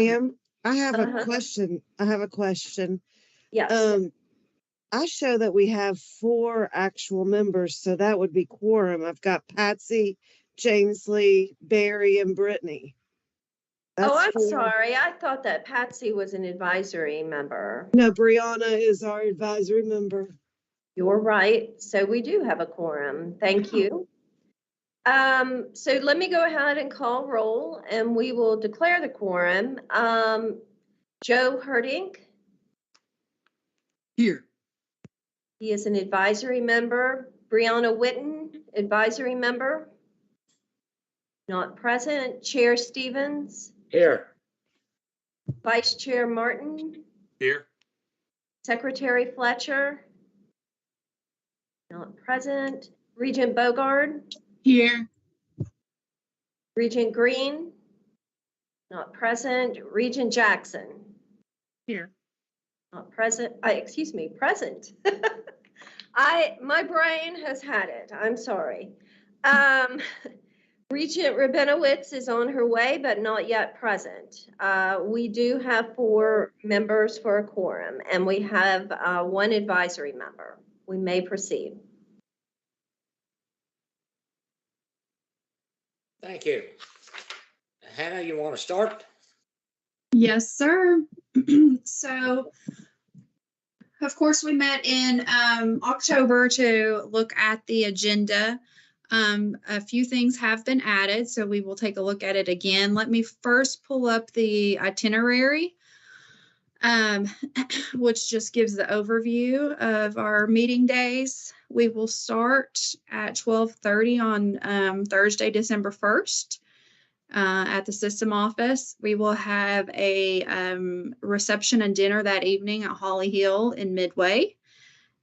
Pam, I have a Uh-huh. question. Yes. I show that we have 4 actual members, so that would be quorum. I've got Patsy, James Lee, Barry, and Brittany. Oh, I'm 4. sorry. I thought that Patsy was an advisory member. No, Brianna is our advisory member. You're right. So we do have a quorum. Thank you. So let me go ahead and call roll, and we will declare the quorum. Joe Herdink, Here. he is an advisory member. Brianna Witten, advisory member. Not present. Chair Stevens, Here. Vice Chair Martin, Here. Secretary Fletcher, not present. Regent Bogard, Here. Regent Green, not present. Regent Jackson, Here. not present. Present. My brain has had it. I'm sorry. Regent Rabinowitz is on her way, but not yet present. We do have 4 members for a quorum, and we have 1 advisory member. We may proceed. Thank you. Hannah, you want to start? Yes, sir. So, of course, we met in October to look at the agenda. A few things have been added, so we will take a look at it again. Let me first pull up the itinerary, which just gives the overview of our meeting days. We will start at 12:30 on Thursday, December 1st. At the system office. We will have a reception and dinner that evening at Holly Hill in Midway.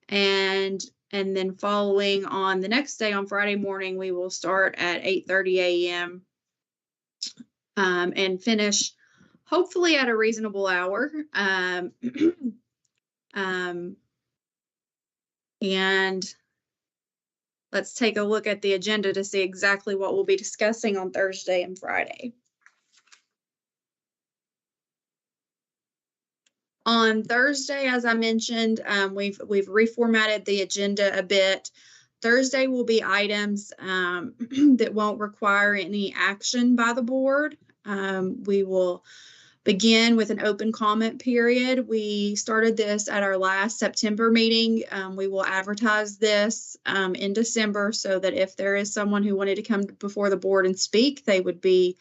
And then following on the next day on Friday morning, we will start at 8:30 a.m. And finish hopefully at a reasonable hour. And let's take a look at the agenda to see exactly what we'll be discussing on Thursday and Friday. On Thursday, as I mentioned, we've reformatted the agenda a bit. Thursday will be items that won't require any action by the board. We will begin with an open comment period. We started this at our last September meeting. We will advertise this in December so that if there is someone who wanted to come before the board and speak, they would be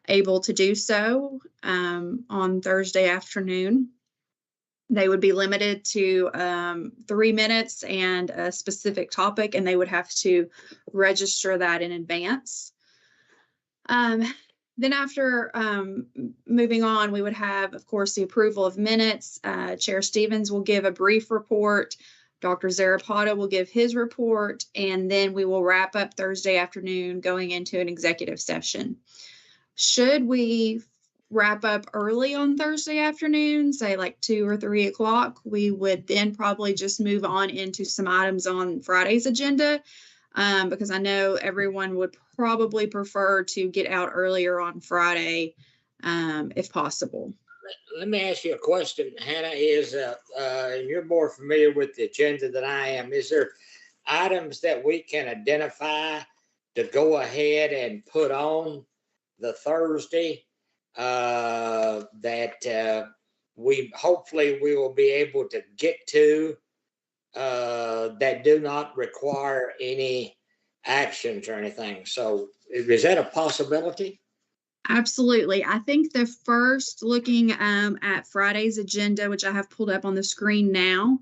able to do so on Thursday afternoon. They would be limited to 3 minutes and a specific topic, and they would have to register that in advance. Then after moving on, we would have, of course, the approval of minutes. Chair Stevens will give a brief report. Dr. Zarapata will give his report, and then we will wrap up Thursday afternoon going into an executive session. Should we wrap up early on Thursday afternoon, say like 2 or 3 o'clock, we would then probably just move on into some items on Friday's agenda. Because I know everyone would probably prefer to get out earlier on Friday, if possible. Let me ask you a question, Hannah. You're more familiar with the agenda than I am. Is there items that we can identify to go ahead and put on the Thursday that we hopefully we will be able to get to that do not require any actions or anything? So is that a possibility? Absolutely. I think the first, looking at Friday's agenda, which I have pulled up on the screen now,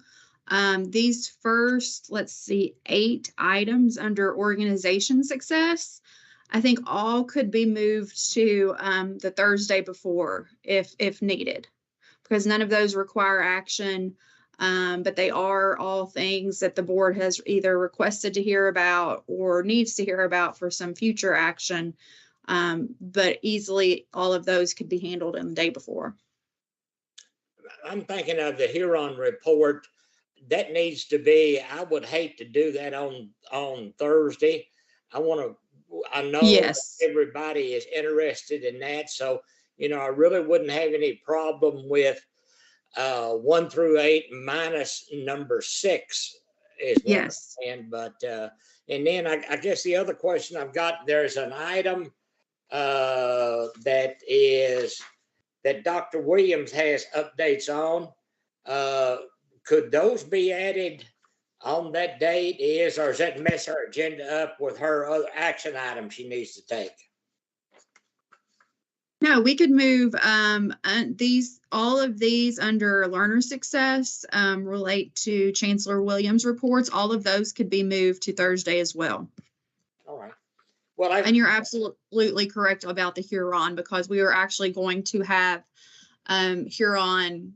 these first, let's see, 8 items under organization success, I think all could be moved to the Thursday before if needed, because none of those require action. But they are all things that the board has either requested to hear about or needs to hear about for some future action. But easily all of those could be handled in the day before. I'm thinking of the Huron report. That needs to be, I would hate to do that on Thursday. I know Yes. everybody is interested in that. So, I really wouldn't have any problem with 1 through 8 minus number 6 is what I'm Yes. saying. But and then I guess the other question I've got, there's an item that Dr. Williams has updates on. Could those be added on that date or does that mess her agenda up with her other action items she needs to take? No, we could move all of these under learner success relate to Chancellor Williams reports. All of those could be moved to Thursday as well. All right. Well, and you're absolutely correct about the Huron, because we are actually going to have Huron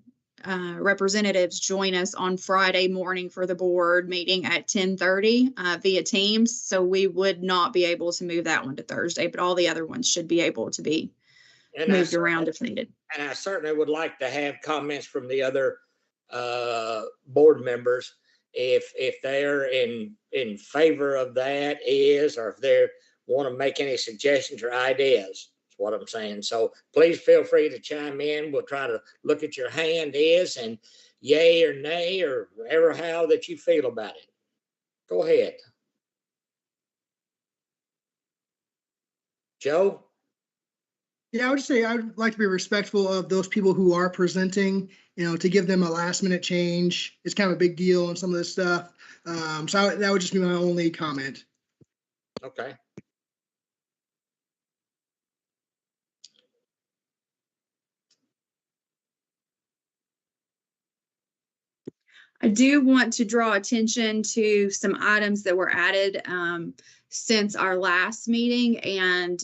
representatives join us on Friday morning for the board meeting at 10:30 via Teams. So we would not be able to move that one to Thursday, but all the other ones should be able to be moved around if needed. And I certainly would like to have comments from the other board members if they're in favor of that or if they want to make any suggestions or ideas. That's what I'm saying. So please feel free to chime in. We'll try to look at your hand and yay or nay or whatever how that you feel about it. Go ahead. Joe? Yeah, I would say I would like to be respectful of those people who are presenting, to give them a last minute change. It's kind of a big deal on some of this stuff. So that would just be my only comment. Okay. I do want to draw attention to some items that were added since our last meeting, and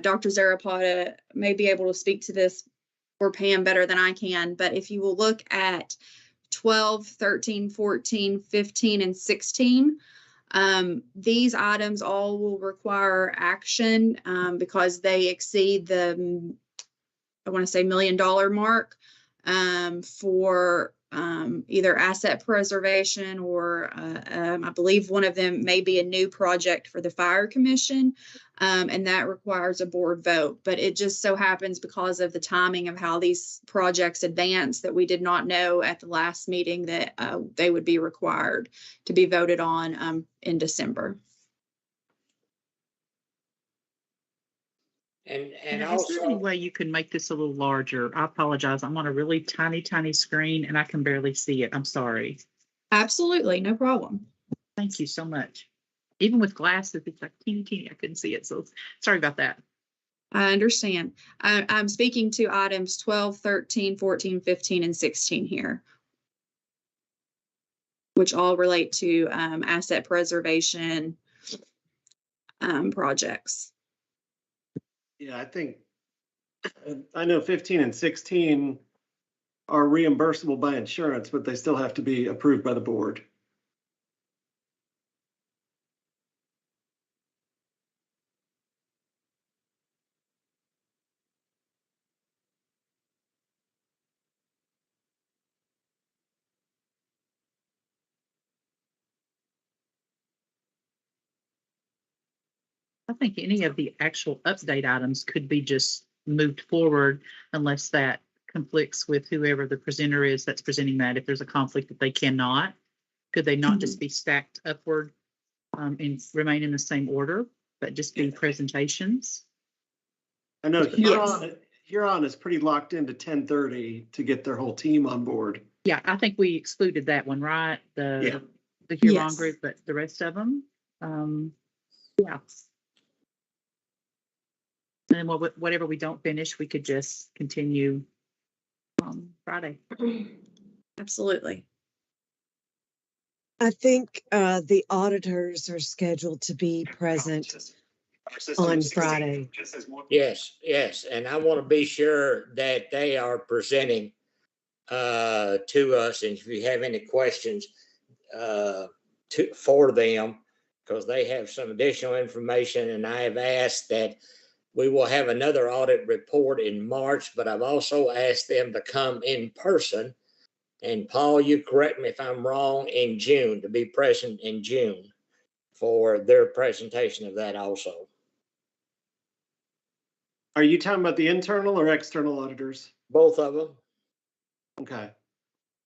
Dr. Zarapata may be able to speak to this or Pam better than I can, but if you will look at 12, 13, 14, 15, and 16, these items all will require action because they exceed the, I want to say, $1 million mark for either asset preservation or I believe one of them may be a new project for the fire commission, and that requires a board vote. But it just so happens, because of the timing of how these projects advance, that we did not know at the last meeting that they would be required to be voted on in December. And Is there any also, way you can make this a little larger? I apologize. I'm on a really tiny, tiny screen and I can barely see it. I'm sorry. Absolutely, no problem. Thank you so much. Even with glasses, it's like teeny, teeny. I couldn't see it. So sorry about that. I understand. I'm speaking to items 12, 13, 14, 15, and 16 here, which all relate to asset preservation projects. Yeah, I know 15 and 16 are reimbursable by insurance, but they still have to be approved by the board. I think any of the actual update items could be just moved forward unless that conflicts with whoever the presenter is that's presenting that. If there's a conflict that they cannot, could they not just be stacked upward and remain in the same order, but just be presentations? I know Yes. Huron is pretty locked into 10:30 to get their whole team on board. Yeah, I think we excluded that one, right? Yeah. The Huron Yes. group, but the rest of them, yeah. And then whatever we don't finish, we could just continue on Friday. Absolutely. I think the auditors are scheduled to be present on Friday. yes. And I want to be sure that they are presenting to us. And if you have any questions for them, because they have some additional information, and I have asked that we will have another audit report in March, but I've also asked them to come in person. And Paul, you correct me if I'm wrong, in June, to be present in June for their presentation of that also. Are you talking about the internal or external auditors? Both of them. Okay.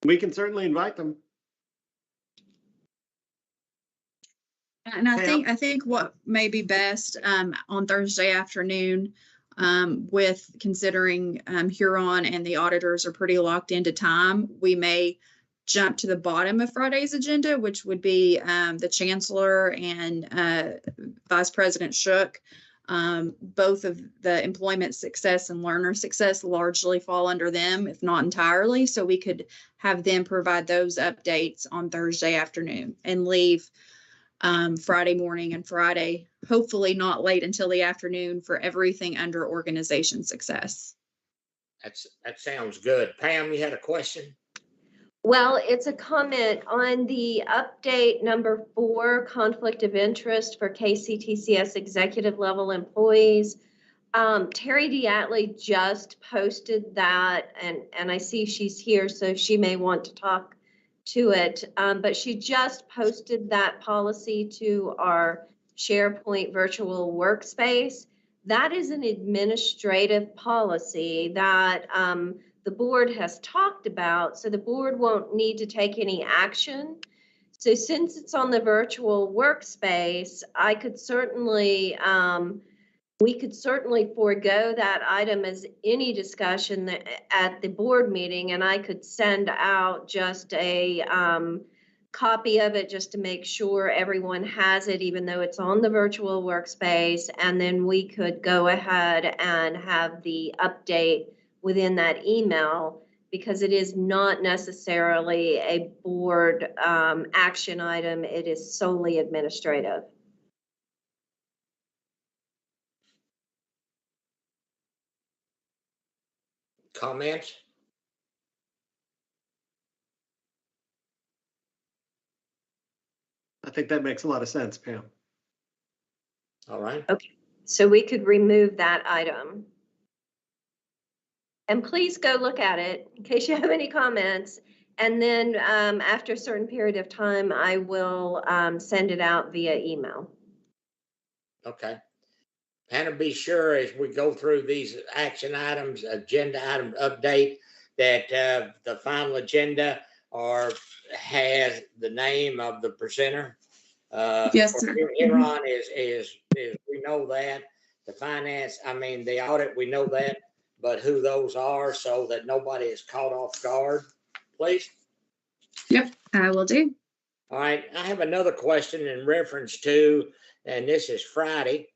We can certainly invite them. And I Pam? think what may be best on Thursday afternoon, with considering Huron and the auditors are pretty locked into time, we may jump to the bottom of Friday's agenda, which would be the Chancellor and Vice President Shook. Both of the employment success and learner success largely fall under them, if not entirely. So we could have them provide those updates on Thursday afternoon and leave Friday morning and Friday, hopefully not late until the afternoon, for everything under organization success. That sounds good. Pam, you had a question? Well, it's a comment on the update number 4, conflict of interest for KCTCS executive level employees. Terry Diatley just posted that, and I see she's here, so she may want to talk to it. But she just posted that policy to our SharePoint virtual workspace. That is an administrative policy that the board has talked about, so the board won't need to take any action. So since it's on the virtual workspace, I could certainly, we could certainly forego that item as any discussion at the board meeting, and I could send out just a copy of it just to make sure everyone has it, even though it's on the virtual workspace, and then we could go ahead and have the update within that email, because it is not necessarily a board action item. It is solely administrative. Comments? I think that makes a lot of sense, Pam. All right. Okay, so we could remove that item. And please go look at it in case you have any comments. And then after a certain period of time, I will send it out via email. Okay. Hannah, be sure as we go through these action items, agenda item update, that the final agenda has the name of the presenter. Yes, sir. Huron is we know that. The finance, the audit, we know that, but who those are, so that nobody is caught off guard, please. Yep, I will do. All right, I have another question in reference to, and this is Friday,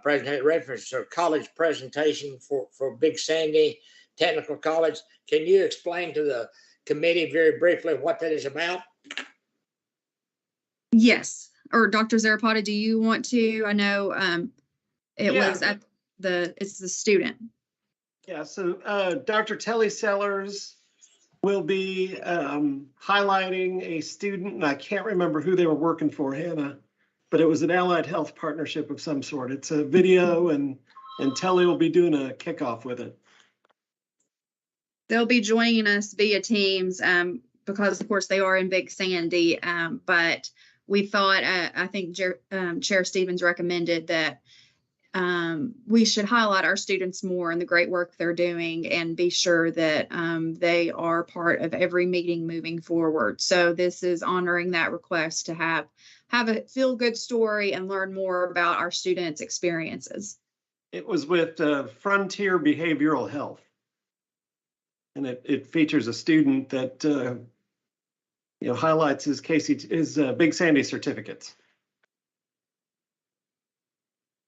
presentation reference to college presentation for Big Sandy Technical College. Can you explain to the committee very briefly what that is about? Yes, or Dr. Zarapata, do you want to? I know was at it's the student. Yeah, so Dr. Telly Sellers will be highlighting a student, and I can't remember who they were working for, Hannah, but it was an allied health partnership of some sort. It's a video, and Telly will be doing a kickoff with it. They'll be joining us via Teams because, of course, they are in Big Sandy. But we thought, I think Chair Stevens recommended that we should highlight our students more and the great work they're doing, and be sure that they are part of every meeting moving forward. So this is honoring that request to have a feel-good story and learn more about our students' experiences. It was with Frontier Behavioral Health. And it features a student that highlights his Big Sandy certificates.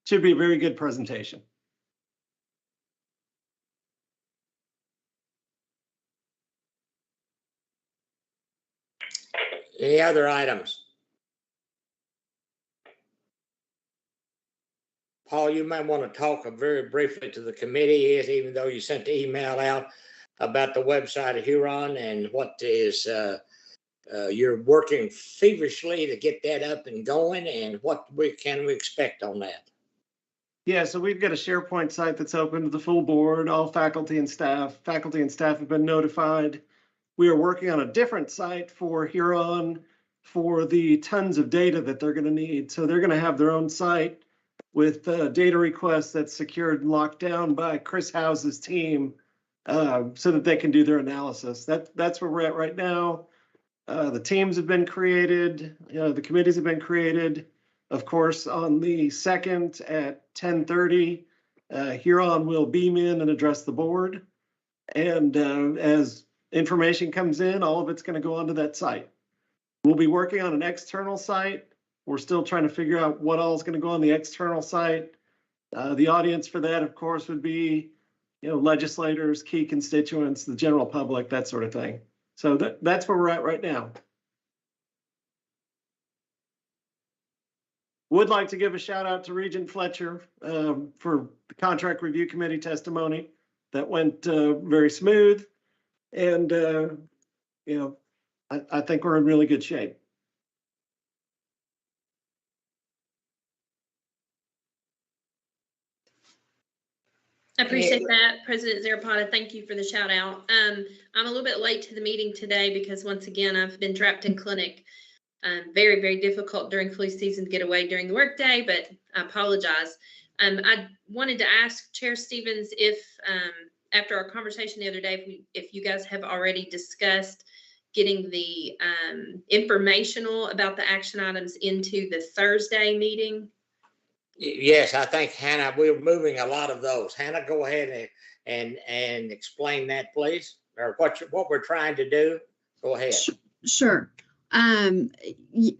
Should be a very good presentation. Any other items? Paul, you might want to talk very briefly to the committee, even though you sent the email out about the website of Huron and what is you're working feverishly to get that up and going, and what can we expect on that? Yeah, so we've got a SharePoint site that's open to the full board, all faculty and staff. Faculty and staff have been notified. We are working on a different site for Huron for the tons of data that they're going to need. So they're going to have their own site with data requests that's secured and locked down by Chris House's team so that they can do their analysis. That's where we're at right now. The teams have been created, the committees have been created. Of course, on the 2nd at 10:30, Huron will beam in and address the board. And as information comes in, all of it's going to go onto that site. We'll be working on an external site. We're still trying to figure out what all is going to go on the external site. The audience for that, of course, would be, legislators, key constituents, the general public, that sort of thing. So that's where we're at right now. Would like to give a shout out to Regent Fletcher for the contract review committee testimony. That went very smooth. And, I think we're in really good shape. I appreciate that, President Zarapata. Thank you for the shout out. I'm a little bit late to the meeting today because once again, I've been trapped in clinic. Very, very difficult during flu season to get away during the workday, but I apologize. I wanted to ask Chair Stevens if, after our conversation the other day, if you guys have already discussed getting the informational about the action items into the Thursday meeting. Yes, I think Hannah, we're moving a lot of those. Hannah, go ahead and explain that, please, or what we're trying to do. Go ahead. Sure.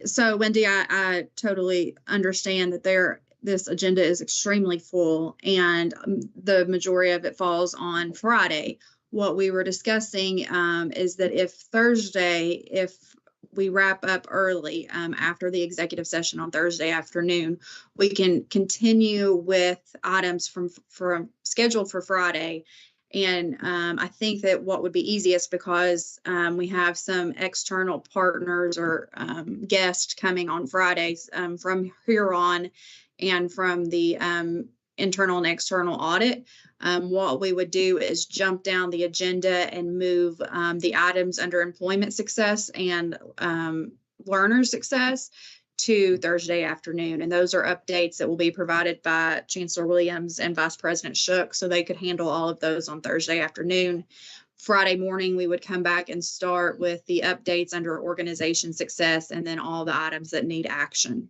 So Wendy, I totally understand that this agenda is extremely full and the majority of it falls on Friday. What we were discussing is that if we wrap up early after the executive session on Thursday afternoon, we can continue with items from scheduled for Friday. And I think that what would be easiest, because we have some external partners or guests coming on Fridays from Huron and from the internal and external audit. What we would do is jump down the agenda and move the items under employment success and learner success to Thursday afternoon. And those are updates that will be provided by Chancellor Williams and Vice President Shook, so they could handle all of those on Thursday afternoon. Friday morning, we would come back and start with the updates under organization success and then all the items that need action.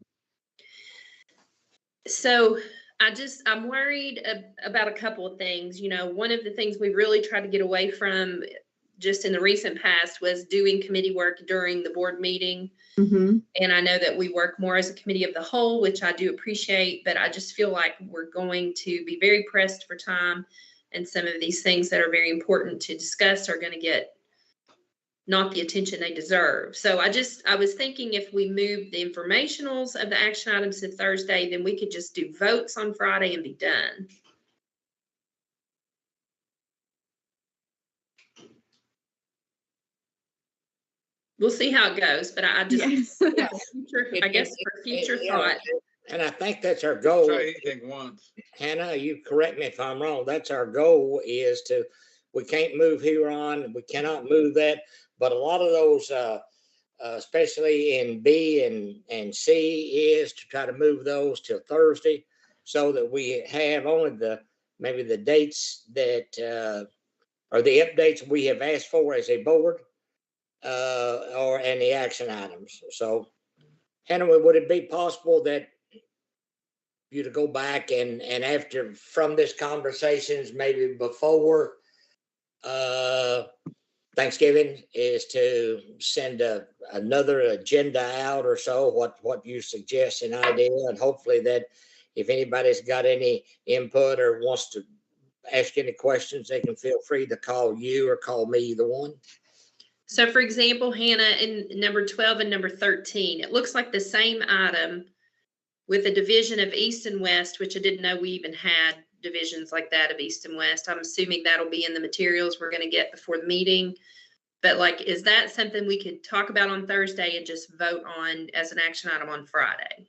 So I'm worried about a couple of things. One of the things we really tried to get away from just in the recent past was doing committee work during the board meeting. Mm-hmm. And I know that we work more as a committee of the whole, which I do appreciate, but I just feel like we're going to be very pressed for time. And some of these things that are very important to discuss are going to get not the attention they deserve. So I was thinking if we move the informationals of the action items to Thursday, then we could just do votes on Friday and be done. We'll see how it goes, but I just, yes. I guess for future thought. And I think that's our goal. Try anything once. Hannah, you correct me if I'm wrong. That's our goal, is we can't move Huron, we cannot move that. But a lot of those, especially in B and C, is to try to move those till Thursday, so that we have only maybe the dates that are the updates we have asked for as a board, and the action items. So, Hannah, would it be possible that you to go back and after from this conversations, maybe before Thanksgiving, is to send another agenda out or so, what you suggest, an idea, and hopefully that if anybody's got any input or wants to ask any questions, they can feel free to call you or call me, either one. So for example, Hannah, in number 12 and number 13, it looks like the same item with a division of East and West, which I didn't know we even had divisions like that of East and West. I'm assuming that'll be in the materials we're going to get before the meeting. But is that something we could talk about on Thursday and just vote on as an action item on Friday?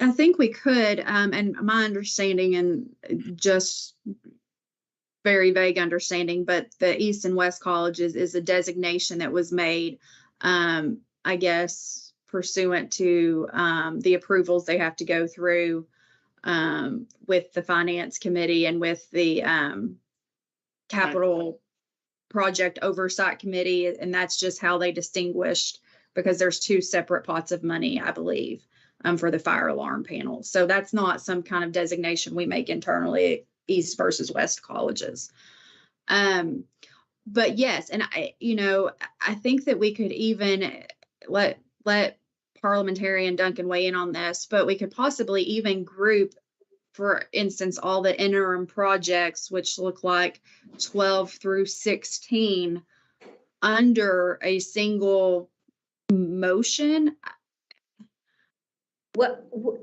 I think we could, and my understanding, and just very vague understanding, but the East and West colleges is a designation that was made, I guess, pursuant to the approvals they have to go through with the finance committee and with the capital project oversight committee. And that's just how they distinguished, because there's two separate pots of money, I believe, for the fire alarm panel. So that's not some kind of designation we make internally at East versus West colleges. But yes, and I think that we could even let parliamentarian Duncan weigh in on this, but we could possibly even group, for instance, all the interim projects, which look like 12 through 16, under a single motion.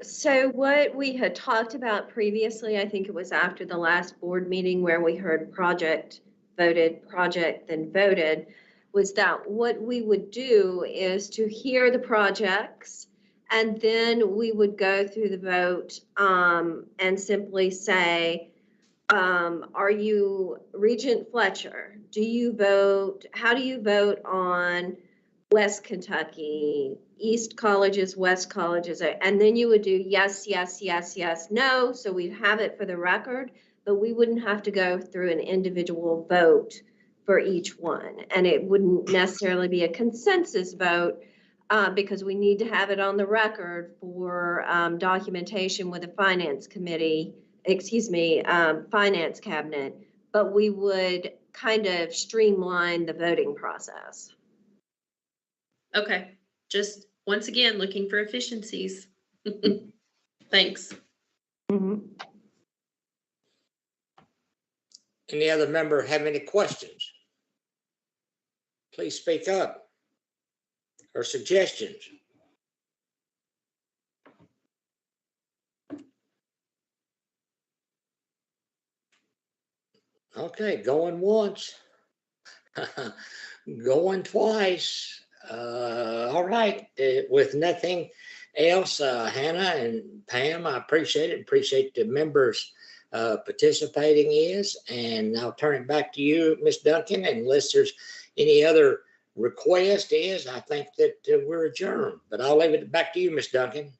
So what we had talked about previously, I think it was after the last board meeting where we heard project, then voted, was that what we would do is to hear the projects, and then we would go through the vote and simply say, are you Regent Fletcher? Do you vote? How do you vote on West Kentucky, East colleges, West colleges? And then you would do yes, yes, yes, yes, no. So we'd have it for the record, but we wouldn't have to go through an individual vote for each one. And it wouldn't necessarily be a consensus vote because we need to have it on the record for documentation with the finance committee, finance cabinet, but we would kind of streamline the voting process. Okay, just once again, looking for efficiencies. Thanks. Mm-hmm. Any other member have any questions? Please speak up, or suggestions. Okay, going once, going twice. All right, with nothing else, Hannah and Pam, I appreciate it. Appreciate the members participating and I'll turn it back to you, Ms. Duncan, unless there's any other request I think that we're adjourned, but I'll leave it back to you, Ms. Duncan.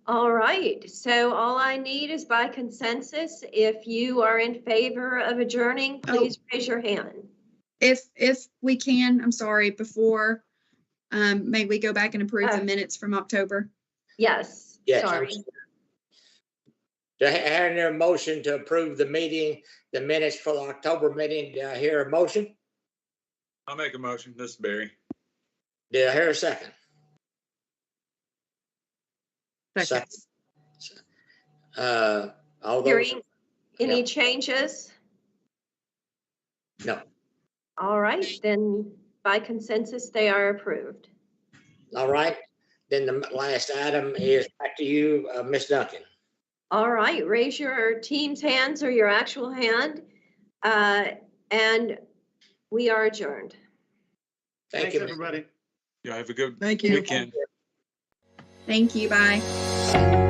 All right, so all I need is by consensus. If you are in favor of adjourning, please raise your hand. If we can, I'm sorry, before, may we go back and approve the minutes from October? Yes, sorry. Do I hear a motion to approve the minutes for the October meeting? Do I hear a motion? I'll make a motion. This is Barry. Do I hear a second? Second. All those. Hearing any changes? No. All right, then by consensus, they are approved. All right. Then the last item is back to you, Ms. Duncan. All right, raise your team's hands or your actual hand, and we are adjourned. Thanks, everybody. Yeah, have a good Thank you. weekend. Thank you, bye.